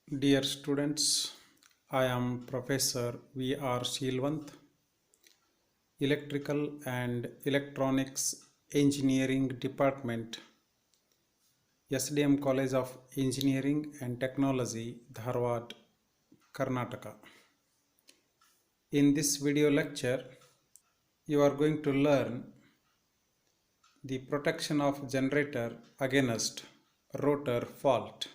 Dear students, I am Professor V.R. Shilwant, Electrical and Electronics Engineering Department, SDM College of Engineering and Technology, Dharwad, Karnataka. In this video lecture, you are going to learn the protection of generator against rotor fault.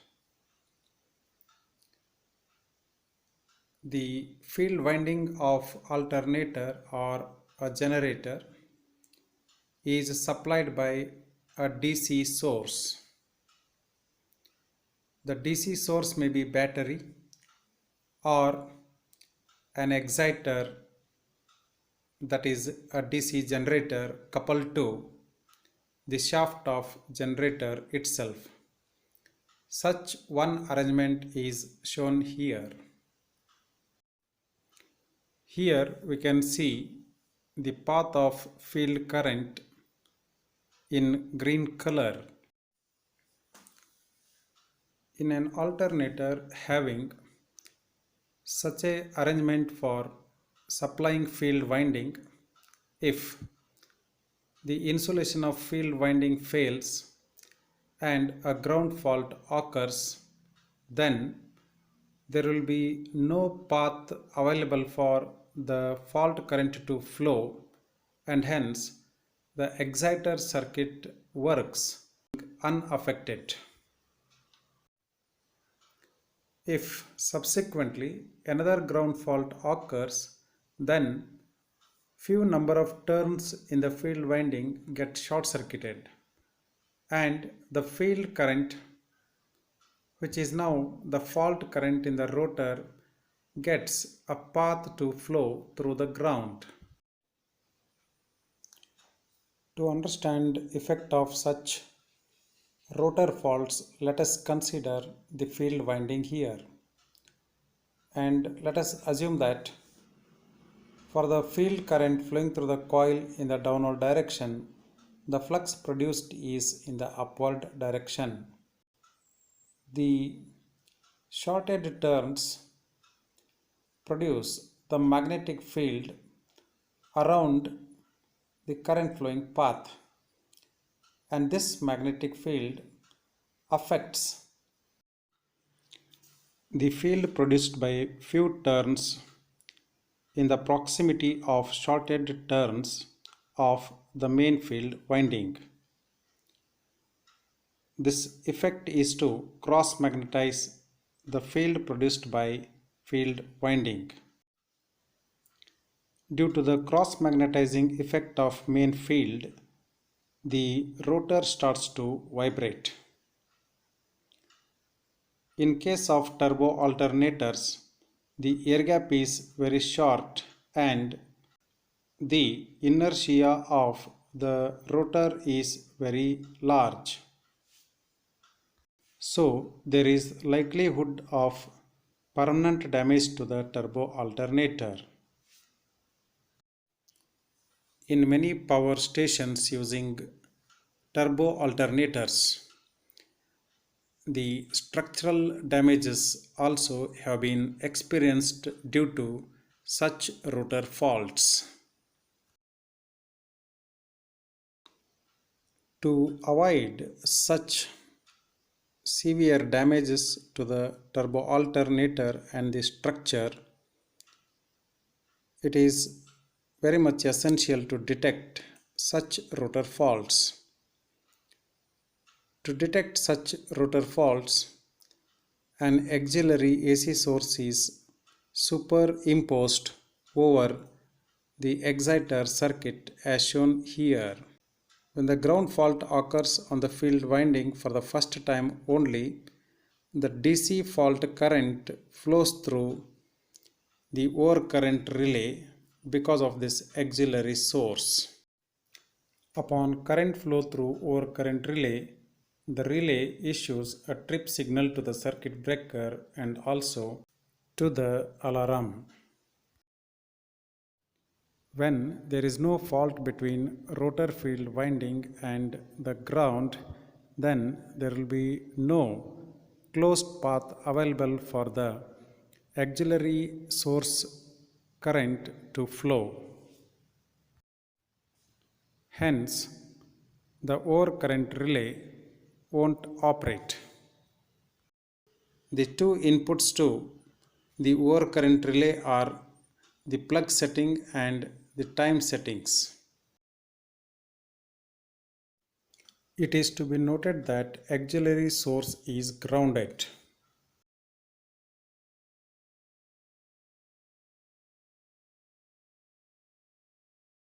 The field winding of alternator or a generator is supplied by a DC source. The DC source may be battery or an exciter, that is a DC generator coupled to the shaft of generator itself. Such one arrangement is shown here. Here we can see the path of field current in green color. In an alternator having such a arrangement for supplying field winding, if the insulation of field winding fails and a ground fault occurs, then there will be no path available for the fault current to flow, and hence the exciter circuit works unaffected. If subsequently another ground fault occurs, then few number of turns in the field winding get short circuited, and the field current, which is now the fault current in the rotor, gets a path to flow through the ground. To understand effect of such rotor faults, let us consider the field winding here, and let us assume that for the field current flowing through the coil in the downward direction, the flux produced is in the upward direction. The shorted turns produce the magnetic field around the current flowing path, and this magnetic field affects the field produced by few turns in the proximity of shorted turns of the main field winding. This effect is to cross magnetize the field produced by field winding. Due to the cross magnetizing effect of main field, the rotor starts to vibrate. In case of turbo alternators, the air gap is very short and the inertia of the rotor is very large. So there is likelihood of permanent damage to the turbo alternator. In many power stations using turbo alternators, the structural damages also have been experienced due to such rotor faults. To avoid such severe damages to the turbo alternator and the structure, it is very much essential to detect such rotor faults. To detect such rotor faults, an auxiliary AC source is superimposed over the exciter circuit as shown here. When the ground fault occurs on the field winding for the first time only, the DC fault current flows through the overcurrent relay because of this auxiliary source. Upon current flow through overcurrent relay, the relay issues a trip signal to the circuit breaker and also to the alarm. When there is no fault between rotor field winding and the ground, then there will be no closed path available for the auxiliary source current to flow. Hence, the overcurrent relay won't operate. The two inputs to the overcurrent relay are the plug setting and the time settings. It is to be noted that auxiliary source is grounded.